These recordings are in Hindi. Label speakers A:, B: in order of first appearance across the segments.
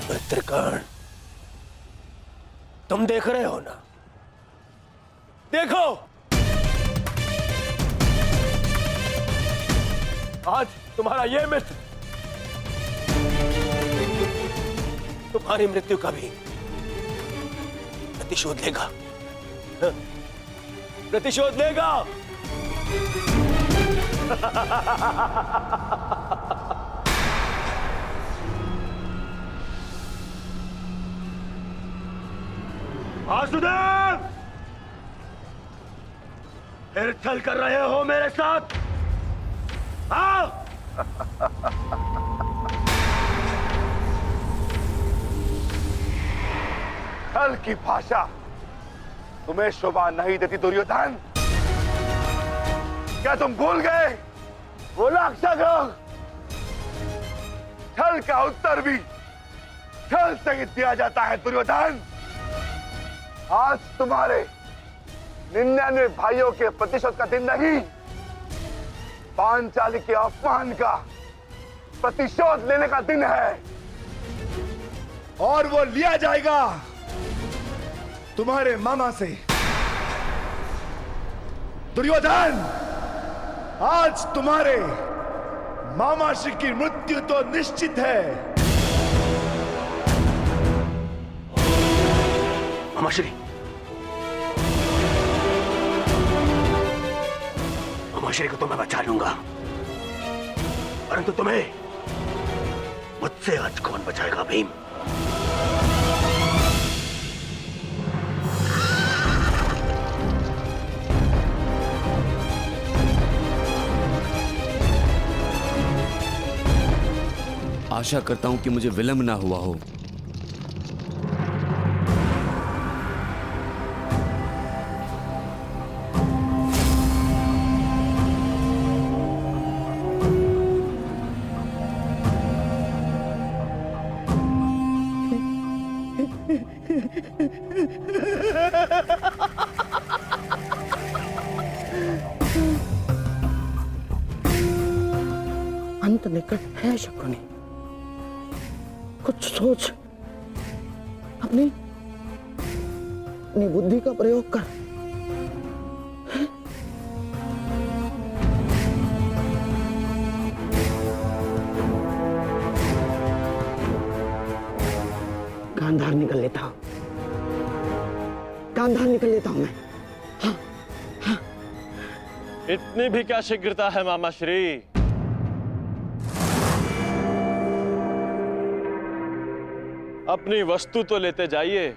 A: मित्रगण, तुम देख रहे हो ना? देखो, आज तुम्हारा ये मित्र तुम्हारी मृत्यु का भी प्रतिशोध लेगा, प्रतिशोध लेगा। वासुदेव, फिर छल कर रहे हो मेरे साथ? आओ।
B: छल की भाषा तुम्हें शोभा नहीं देती दुर्योधन। क्या तुम भूल गए वो लाक्षागृह? छल का उत्तर भी छल से ही दिया जाता है दुर्योधन। आज तुम्हारे 99 भाइयों के प्रतिशोध का दिन नहीं, पांचाली के अपमान का प्रतिशोध लेने का दिन है, और वो लिया जाएगा तुम्हारे मामा से। दुर्योधन, आज तुम्हारे मामा श्री की मृत्यु तो निश्चित है।
A: मामाश्री, मामाश्री को तो मैं बचा लूंगा, परंतु तुम्हें मुझसे आज कौन बचाएगा भीम?
C: आशा करता हूं कि मुझे विलंब ना हुआ हो।
D: अंत निकट है शकुनी, कुछ सोच, अपनी बुद्धि का प्रयोग कर। गांधार निकल लेता हूं, गांधार निकल लेता हूं मैं। हाँ, हाँ।
E: इतनी भी क्या शीघ्रता है मामाश्री? अपनी वस्तु तो लेते जाइए,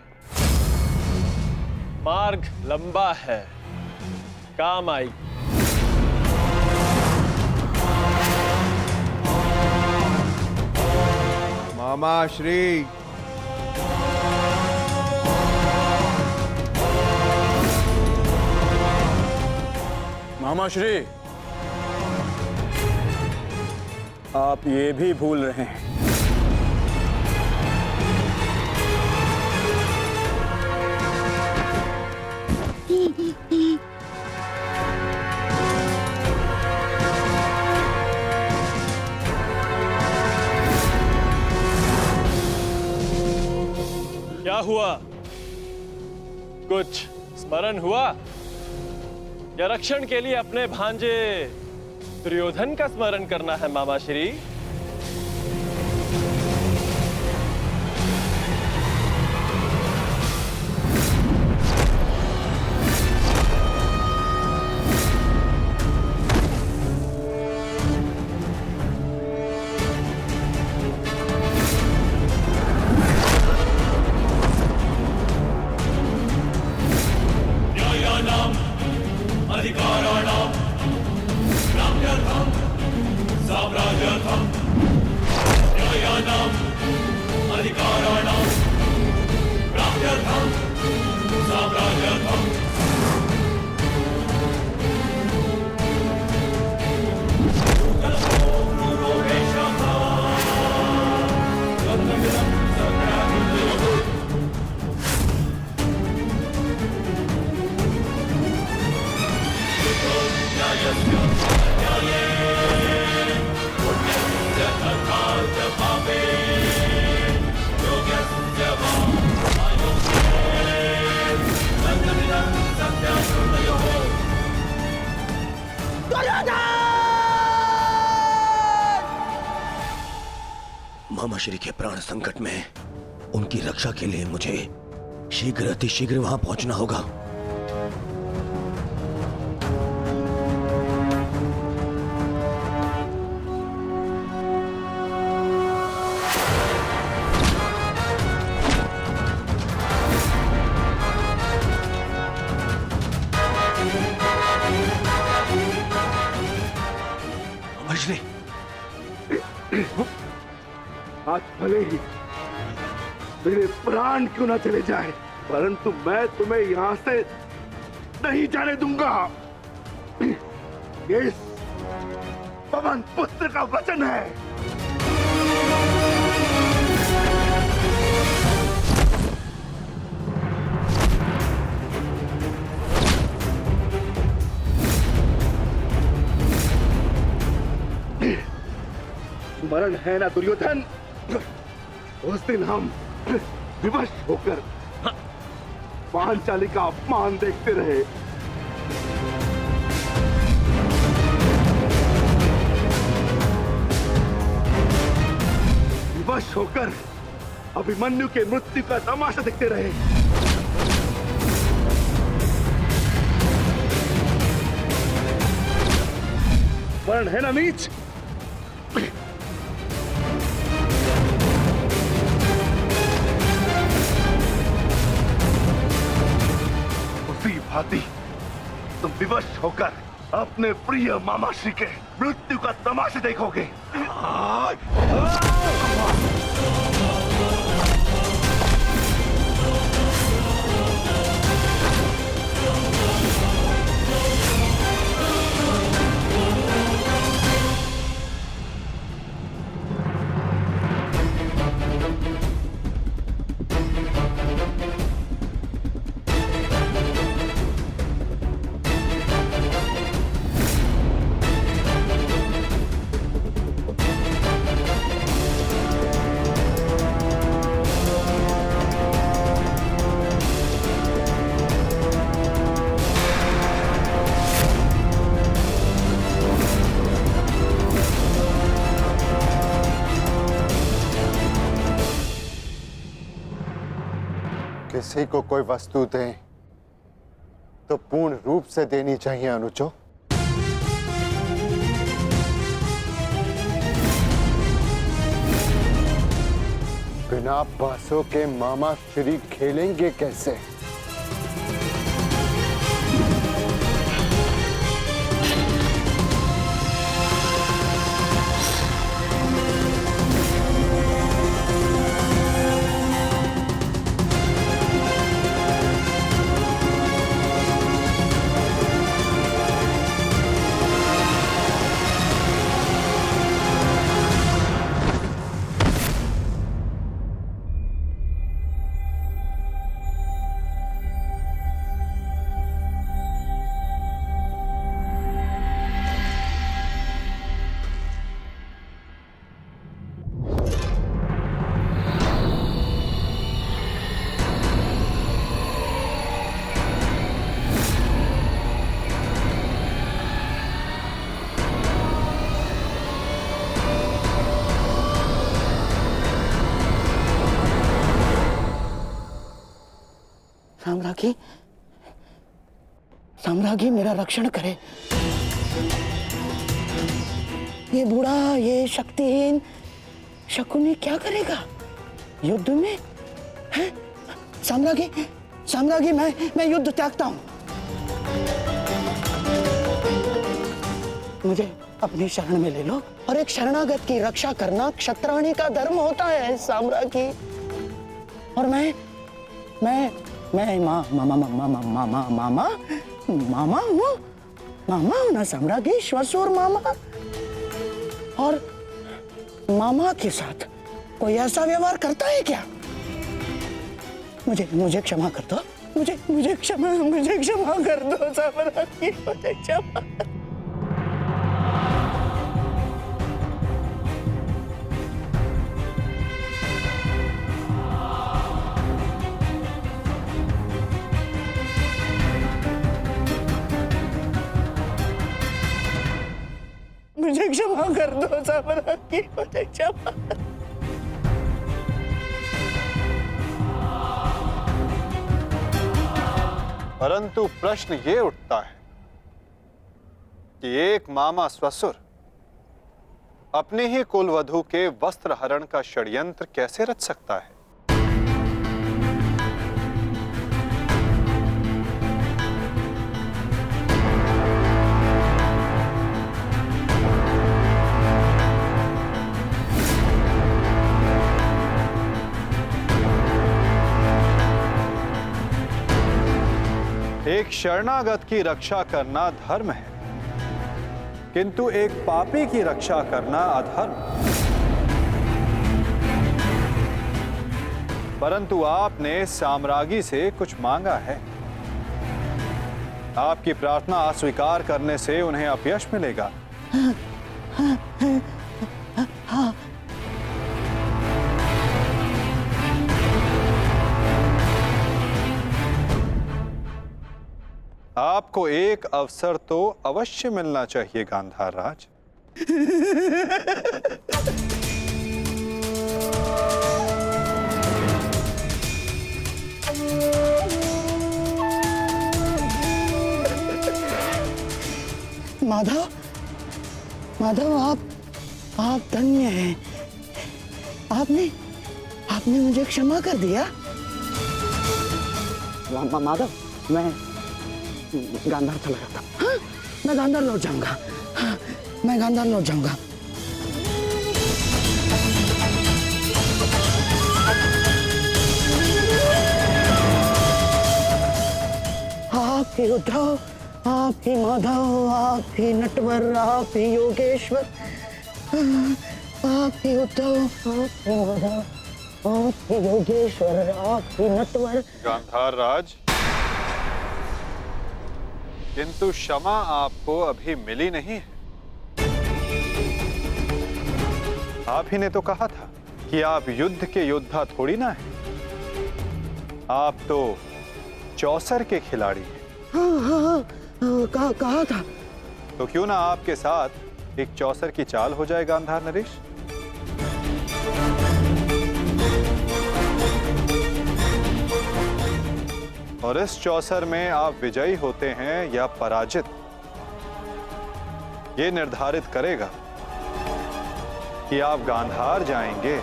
E: मार्ग लंबा है, काम आई।
B: मामा श्री,
F: मामा श्री, आप ये भी भूल रहे हैं
E: क्या हुआ? कुछ स्मरण हुआ? या रक्षण के लिए अपने भांजे दुर्योधन का स्मरण करना है मामाश्री?
G: अधिकाराणां राम्यर्थं साम्राज्यर्थं न्यायानां अधिकाराणां राम्यर्थं साम्राज्यर्थं साम्राज्यस्य न्याये पुण्यस्य धर्मार्थ भावे योग्यस्य वा अयोग्ये तन्निदं सत्याश्रमयोः।
A: मामा श्री के प्राण संकट में उनकी रक्षा के लिए मुझे शीघ्र अतिशीघ्र वहां पहुंचना होगा। मामा श्री,
B: आज भले ही मेरे प्राण क्यों ना चले जाए, परंतु मैं तुम्हें यहां से नहीं जाने दूंगा। ये इस पवन पुत्र का वचन है। स्मरण है ना दुर्योधन, उस दिन हम विवश होकर पांचाली का अपमान देखते रहे। विवश होकर अभिमन्यु के मृत्यु का तमाशा देखते रहे। वर्ण है ना नीच, भांति तुम विवश होकर अपने प्रिय मामा श्री के मृत्यु का तमाशा देखोगे।
H: किसी को कोई वस्तु दें तो पूर्ण रूप से देनी चाहिए अनुजो। बिना बांसों के मामा श्री खेलेंगे कैसे?
D: साम्राज्ञी, साम्राज्ञी मेरा रक्षण करे। ये बूढ़ा, ये शक्तिहीन शकुनी क्या करेगा युद्ध में? हैं? साम्राज्ञी, साम्राज्ञी, मैं युद्ध त्यागता हूं। मुझे अपनी शरण में ले लो, और एक शरणागत की रक्षा करना क्षत्राणी का धर्म होता है साम्राज्ञी। और मैं मामा हूं ना साम्राज्ञी, श्वशुर मामा। और मामा के साथ कोई ऐसा व्यवहार करता है क्या? मुझे क्षमा कर दो, मुझे क्षमा कर दो साम्राज्ञी, मुझे क्षमा। क्षमा कर दो साम्राज्ञी, मुझे क्षमा।
H: परंतु प्रश्न ये उठता है कि एक मामा ससुर अपने ही कुलवधू के वस्त्र हरण का षड्यंत्र कैसे रच सकता है? एक शरणागत की रक्षा करना धर्म है, किंतु एक पापी की रक्षा करना अधर्म। परंतु आपने साम्राज्ञी से कुछ मांगा है। आपकी प्रार्थना अस्वीकार करने से उन्हें अपयश मिलेगा। आपको एक अवसर तो अवश्य मिलना चाहिए गांधार राज।
D: माधव, माधव, आप धन्य हैं। आपने मुझे क्षमा कर दिया। माधव, मैं गांधार चला जाता। हाँ, मैं गांधार लौट जाऊंगा। हाँ, मैं गांधार लौट जाऊंगा। आप ही उद्धव, आप ही माधव, आप ही नटवर, आप ही योगेश्वर, आप ही उद्धव, आप ही माधव, आप ही योगेश्वर, आप ही नटवर।
H: गांधार राज, किंतु क्षमा आपको अभी मिली नहीं है। आप ही ने तो कहा था कि आप युद्ध के योद्धा थोड़ी ना है। आप तो चौसर के खिलाड़ी हैं।
D: हाँ, कहा था।
H: तो क्यों ना आपके साथ एक चौसर की चाल हो जाए गांधार नरेश? और इस चौसर में आप विजयी होते हैं या पराजित, ये निर्धारित करेगा कि आप गांधार जाएंगे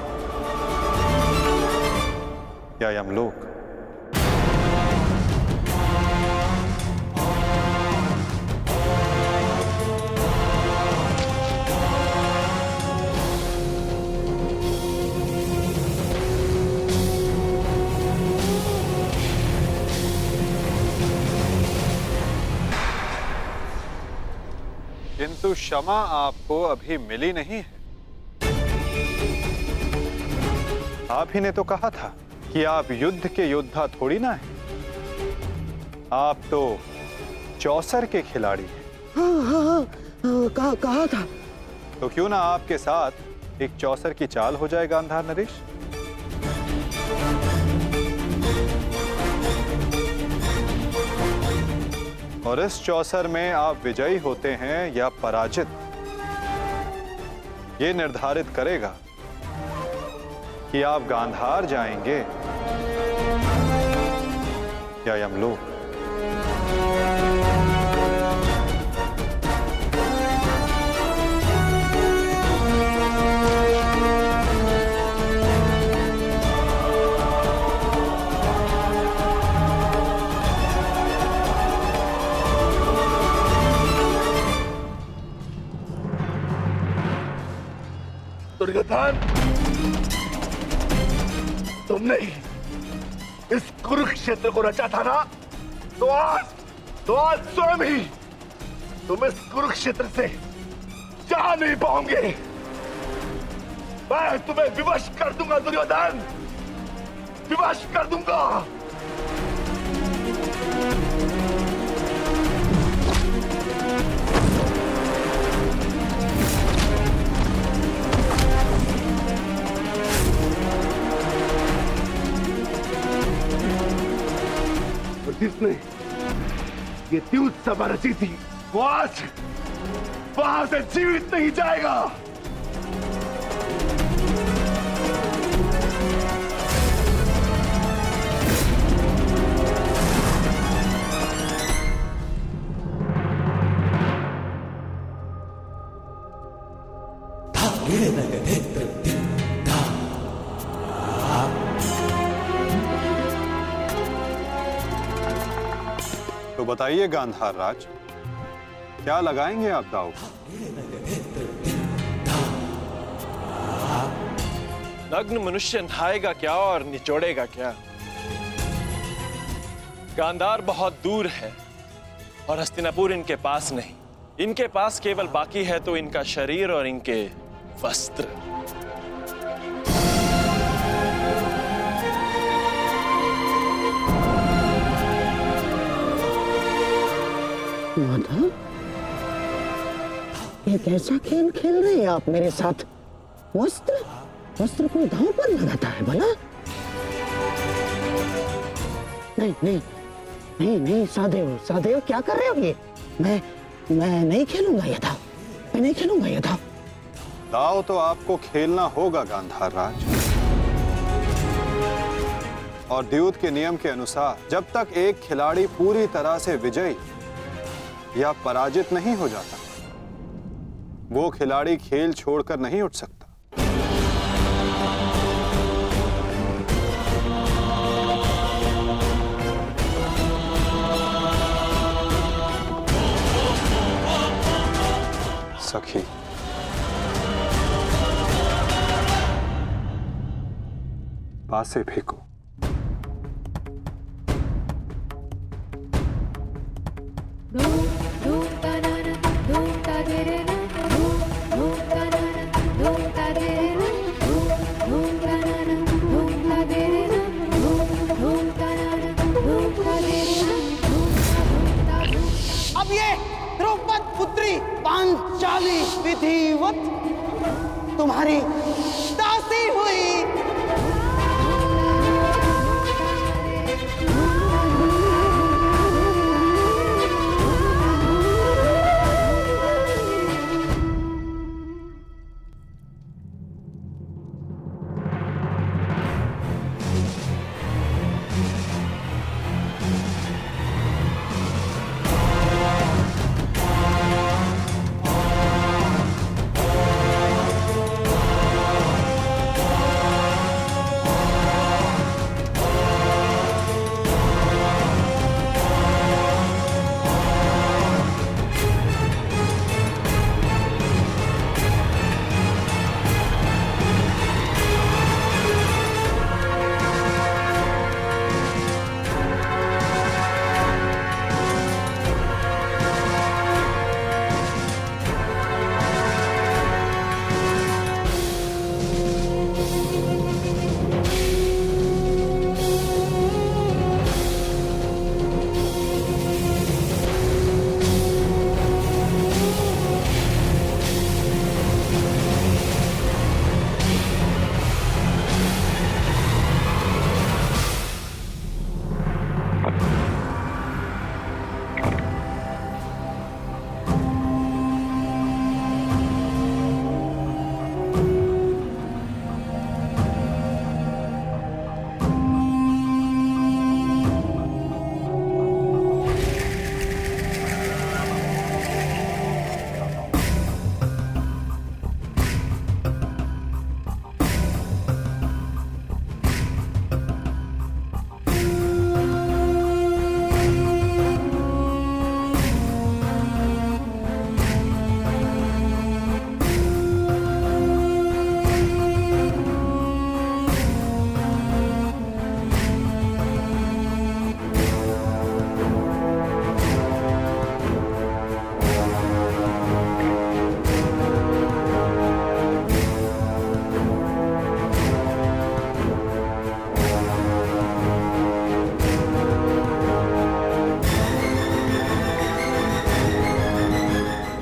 H: या यमलोक। किंतु क्षमा आपको अभी मिली नहीं है। आप ही ने तो कहा था कि आप युद्ध के योद्धा थोड़ी ना है। आप तो चौसर के खिलाड़ी हैं।
D: हाँ, कहा था।
H: तो क्यों ना आपके साथ एक चौसर की चाल हो जाए गांधार नरेश? और इस चौसर में आप विजयी होते हैं या पराजित, ये निर्धारित करेगा कि आप गांधार जाएंगे या यमलोक।
B: दुर्योधन, तुमने ही इस कुरुक्षेत्र को रचा था ना, तो आज स्वयं ही तुम इस कुरुक्षेत्र से जा नहीं पाओगे। मैं तुम्हें विवश कर दूंगा दुर्योधन, विवश कर दूंगा। जिसने ये द्यूत सभा रची थी, वो आज वहां से जीवित नहीं जाएगा।
H: तो बताइए गांधार राज, क्या लगाएंगे आप दाव?
E: नग्न मनुष्य नहाएगा क्या और निचोड़ेगा क्या? गांधार बहुत दूर है और हस्तिनापुर इनके पास नहीं। इनके पास केवल बाकी है तो इनका शरीर और इनके वस्त्र।
D: माधव, ये कैसा खेल खेल रहे हैं आप मेरे साथ? वस्त्र वस्त्र कोई दांव पर लगाता है भला? नहीं नहीं नहीं नहीं, सादेव सादेव, क्या कर रहे हो ये? मैं नहीं खेलूंगा ये दांव, मैं नहीं खेलूंगा ये दांव।
H: दाव तो आपको खेलना होगा गांधार राज, और द्यूत के नियम के अनुसार जब तक एक खिलाड़ी पूरी तरह से विजयी या पराजित नहीं हो जाता, वो खिलाड़ी खेल छोड़कर नहीं उठ सकता। सखी, पासे फेंको।
D: अब ये द्रौपद पुत्री पांचाली विधिवत तुम्हारी दासी हुई।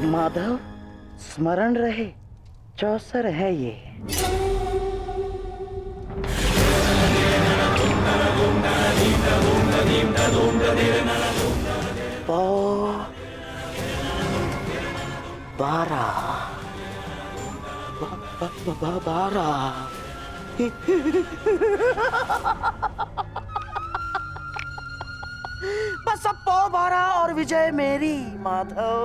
D: माधव, स्मरण रहे, चौसर है ये। 12 बस अब पौ 12 और विजय मेरी माधव।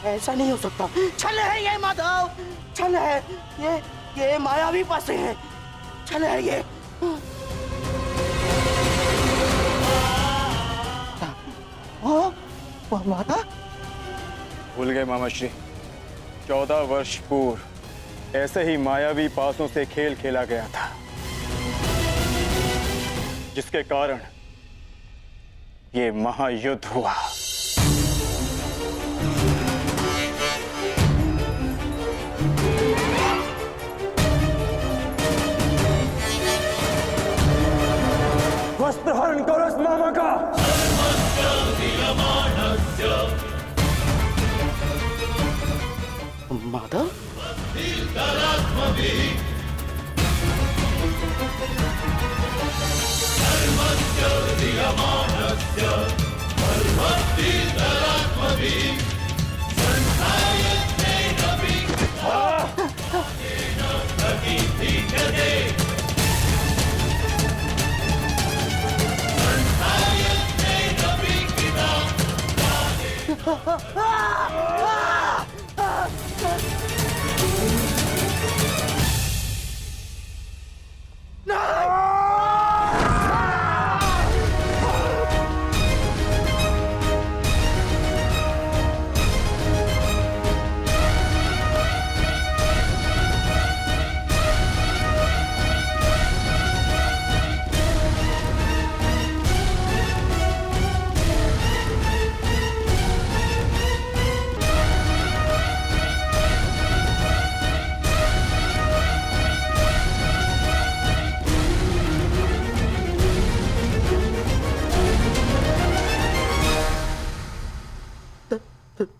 D: ऐसा नहीं हो सकता। छल है ये माधव, छल है ये मायावी पासे है, छल है ये। माता
F: भूल गए मामा श्री, 14 वर्ष पूर्व ऐसे ही मायावी पासों से खेल खेला गया था, जिसके कारण ये महायुद्ध हुआ। वस्त्र हरण करो इस मामा का।
D: माधव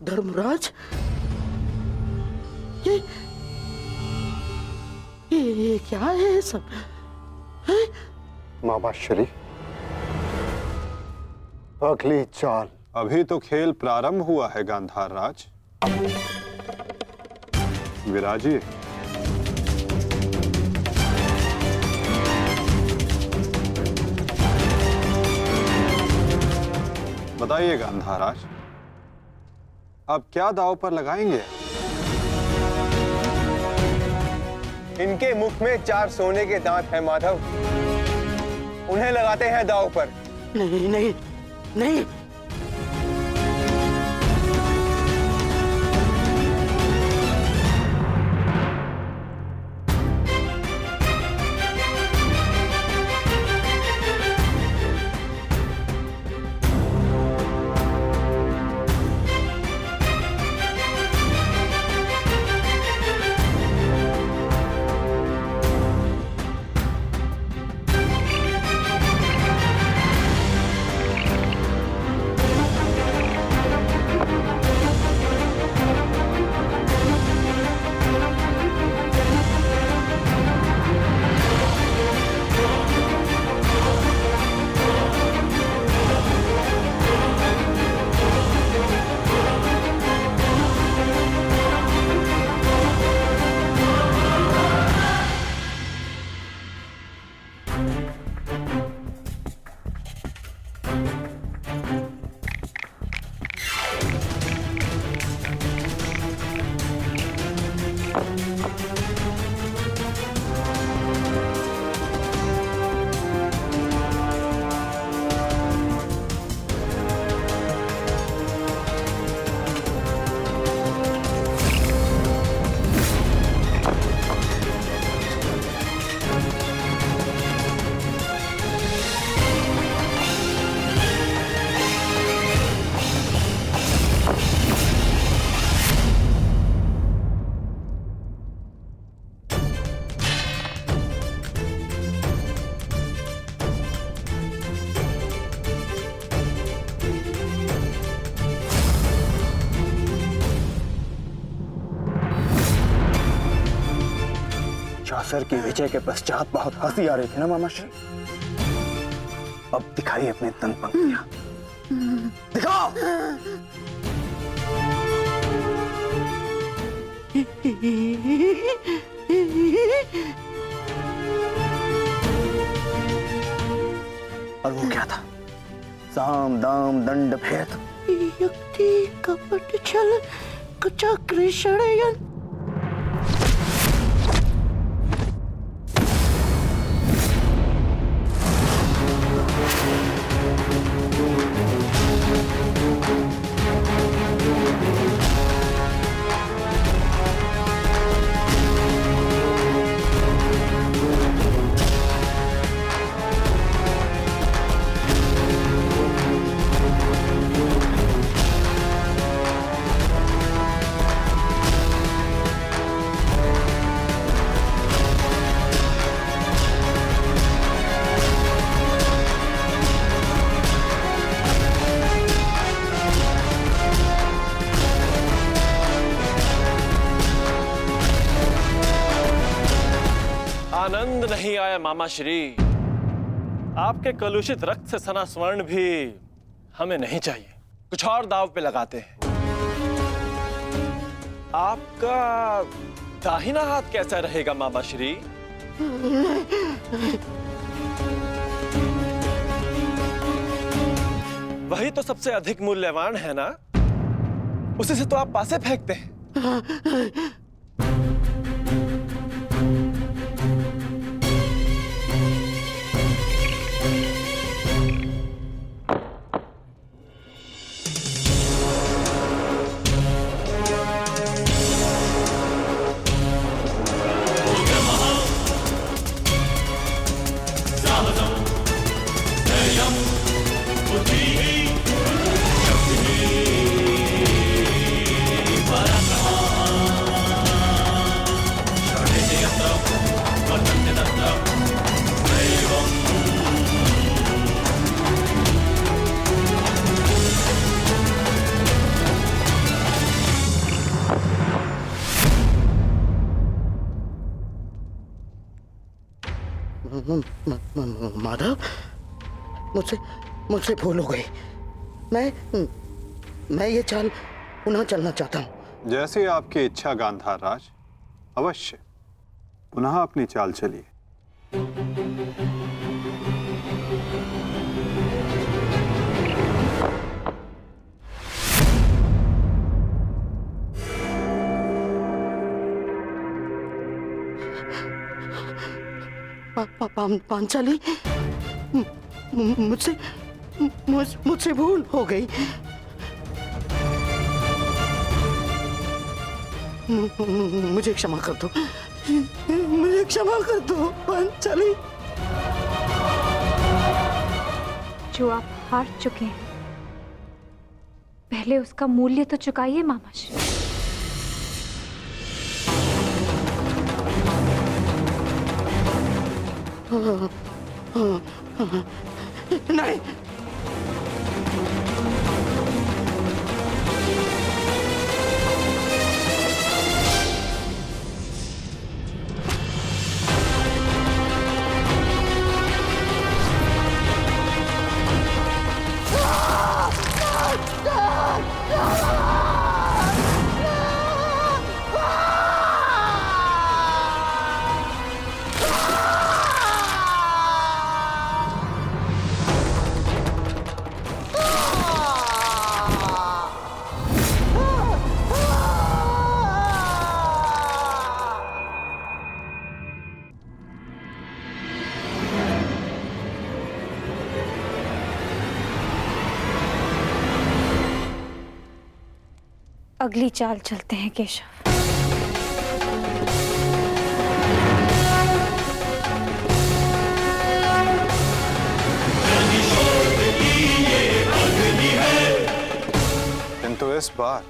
D: धर्मराज, ये क्या है सब?
H: मामा श्री, अगली चाल। अभी तो खेल प्रारंभ हुआ है गांधार राज। विराजिए। बताइए गांधार राज, अब क्या दांव पर लगाएंगे?
I: इनके मुख में 4 सोने के दांत हैं माधव, उन्हें लगाते हैं दांव पर।
D: नहीं नहीं नहीं,
F: असुर की विजय के पश्चात बहुत हंसी आ रही थी ना मामा श्री? अब दिखाई अपने तन पंक्तियां, दिखाओ। और वो क्या था? साम दाम दंड भेद,
D: युक्ति कपट छल कुचक्र षड्यंत्र।
E: आनंद नहीं आया मामा श्री। आपके कलुषित रक्त से सना स्वर्ण भी हमें नहीं चाहिए। कुछ और दाव पे लगाते हैं। आपका दाहिना हाथ कैसा रहेगा मामा श्री? वही तो सबसे अधिक मूल्यवान है ना? उसी से तो आप पासे फेंकते हैं।
D: माधव, मुझसे भूल हो गई। मैं ये चाल पुनः चलना चाहता हूँ।
H: जैसी आपकी इच्छा गांधार राज, अवश्य पुनः अपनी चाल चलिए।
D: पांचाली, मुझसे भूल हो गई। मुझे क्षमा कर दो, मुझे क्षमा कर दो पांचाली।
J: जो आप हार चुके हैं, पहले उसका मूल्य तो चुकाइए मामा श्री।
D: नहीं,
J: अगली चाल चलते हैं केशव।
H: किंतु इस बार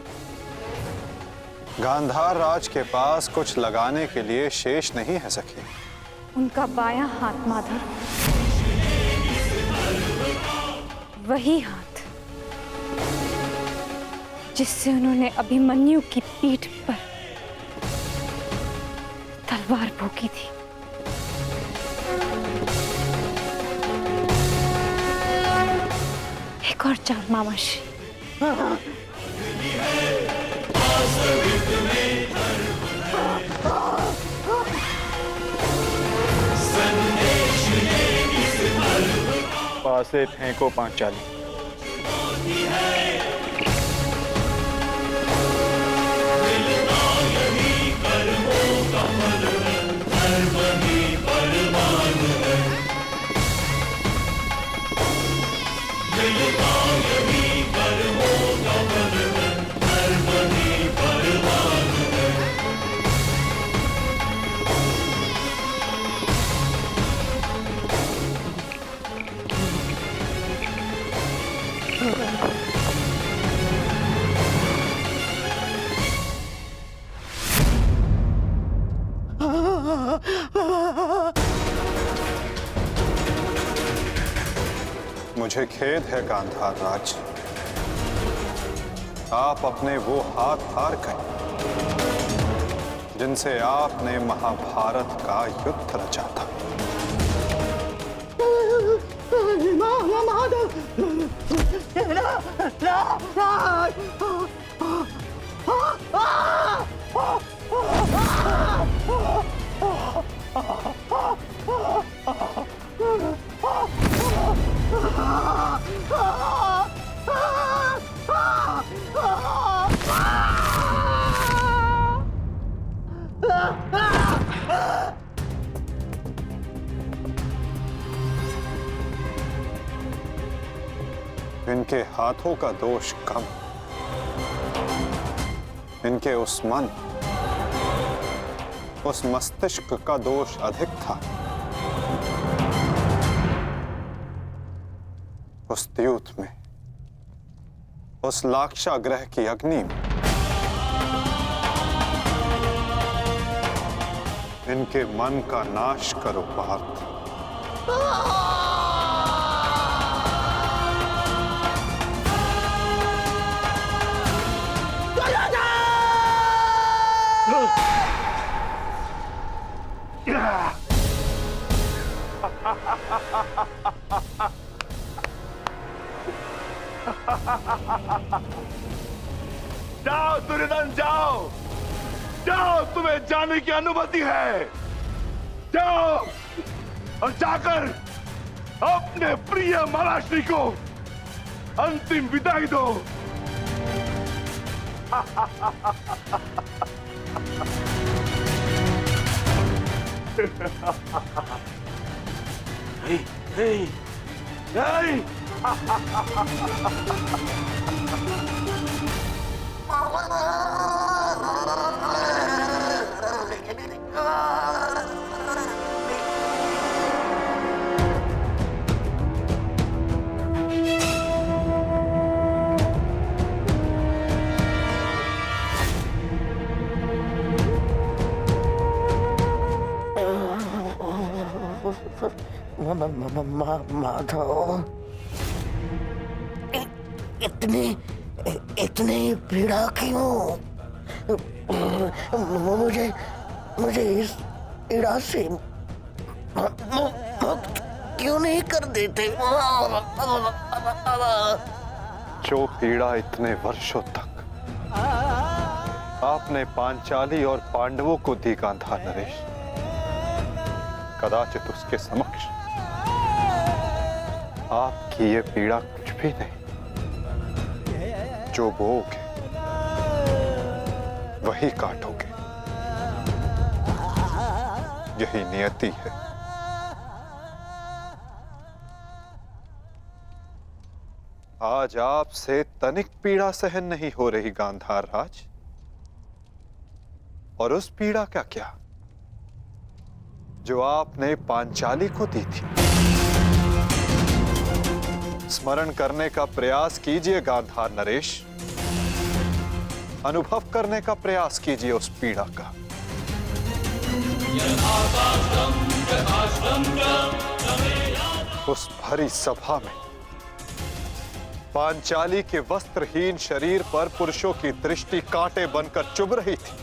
H: गांधार राज के पास कुछ लगाने के लिए शेष नहीं है सखी।
J: उनका बायां हाथ माधव, वही हाथ जिससे उन्होंने अभिमन्यु की पीठ पर तलवार भोंकी थी। एक और चाल मामा श्री।
F: पासे फेंको पांचाली।
H: मुझे खेद है गांधार राज, आप अपने वो हाथ हार गए जिनसे आपने महाभारत का युद्ध रचा था। इनके हाथों का दोष कम, इनके उस मन, उस मस्तिष्क का दोष अधिक था। उस द्यूत में, उस लाक्षागृह की अग्नि में इनके मन का नाश करो पार्थ।
B: जाओ दुर्योधन, जाओ जाओ, तुम्हें जाने की अनुमति है। जाओ और जाकर अपने प्रिय महाराष्ट्री को अंतिम विदाई दो।
A: नहीं नहीं नहीं।
D: माधव, इतनी पीड़ा क्यों? मुझे इस पीड़ा से मुक्त क्यों नहीं कर देते?
H: जो पीड़ा इतने वर्षों तक आपने पांचाली और पांडवों को दी गांधार नरेश, कदाचित उसके समक्ष आपकी ये पीड़ा कुछ भी नहीं। जो बोओगे वही काटोगे, यही नियति है। आज आपसे तनिक पीड़ा सहन नहीं हो रही गांधार राज, और उस पीड़ा का क्या जो आपने पांचाली को दी थी। स्मरण करने का प्रयास कीजिए गांधार नरेश, अनुभव करने का प्रयास कीजिए उस पीड़ा का। उस भरी सभा में पांचाली के वस्त्रहीन शरीर पर पुरुषों की दृष्टि कांटे बनकर चुभ रही थी।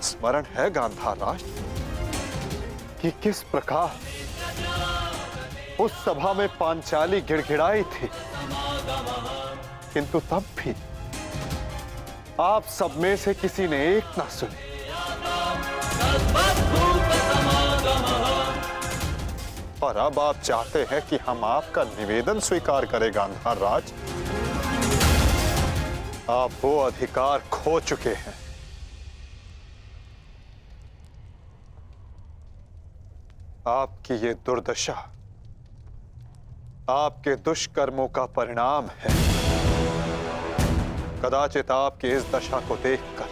H: स्मरण है गांधार राज कि किस प्रकार उस सभा में पांचाली गिड़गिड़ाई थी, किंतु तब भी आप सब में से किसी ने एक ना सुनी। और अब आप चाहते हैं कि हम आपका निवेदन स्वीकार करें गांधार राज। आप वो अधिकार खो चुके हैं। आपकी ये दुर्दशा आपके दुष्कर्मों का परिणाम है। कदाचित आपकी इस दशा को देखकर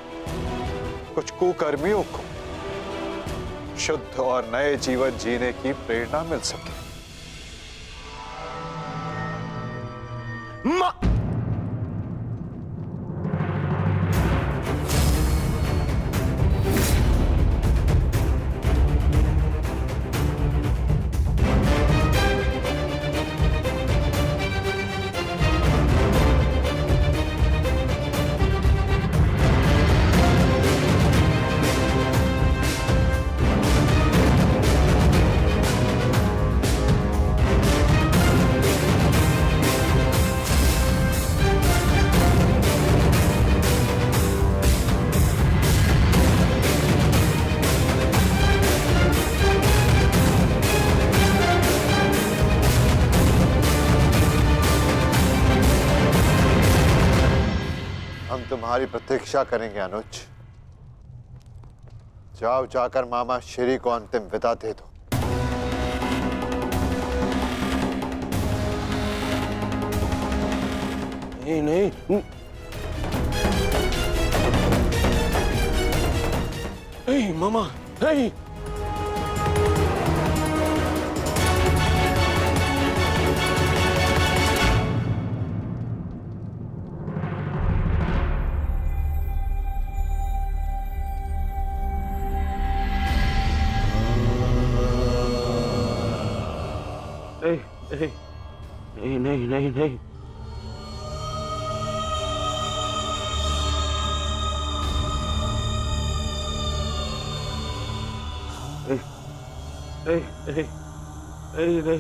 H: कुछ कुकर्मियों को शुद्ध और नए जीवन जीने की प्रेरणा मिल सके। तुम्हारी प्रतीक्षा करेंगे अनुज। जाओ, जाकर मामा श्री को अंतिम विदा दे दो।
A: नहीं नहीं नहीं मामा, नहीं। नहीं नहीं नहीं नहीं नहीं नहीं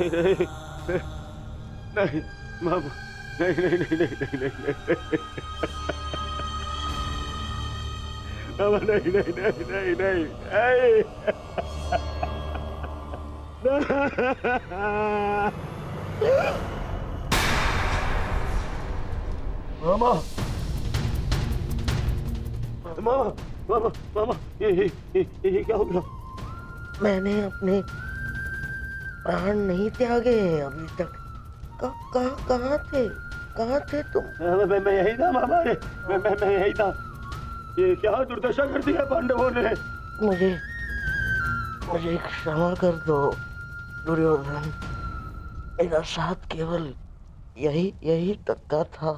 A: नहीं नहीं मामा, नहीं नहीं नहीं नहीं नहीं मामा, नहीं नहीं नहीं नहीं नहीं मामा, मामा, मामा, मामा, ये क्या हो गया?
D: मैंने अपने प्राण नहीं त्यागे हैं अभी तक। कहाँ थे तुम?
A: मैं यही था मामा, मैं यही था। ये क्या दुर्दशा कर दिया पांडवों ने।
D: मुझे क्षमा कर दो दुर्योधन। मेरा साथ केवल यही तक का था,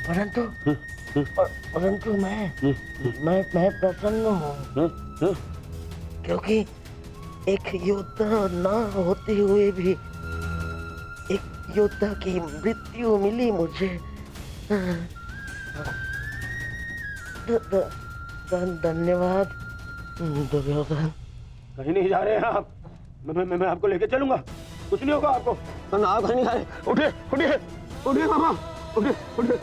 D: परंतु मैं प्रसन्न हूँ, क्योंकि एक योद्धा ना होते हुए भी एक योद्धा की मृत्यु मिली मुझे। धन्यवाद दुर्योधन।
A: कहीं नहीं जा रहे हैं आप। मैं आपको लेके चलूंगा, कुछ नहीं होगा आपको। आप कहीं नहीं जा रहे। उठिए उठिए उठिए मामा, उठिए उठिए।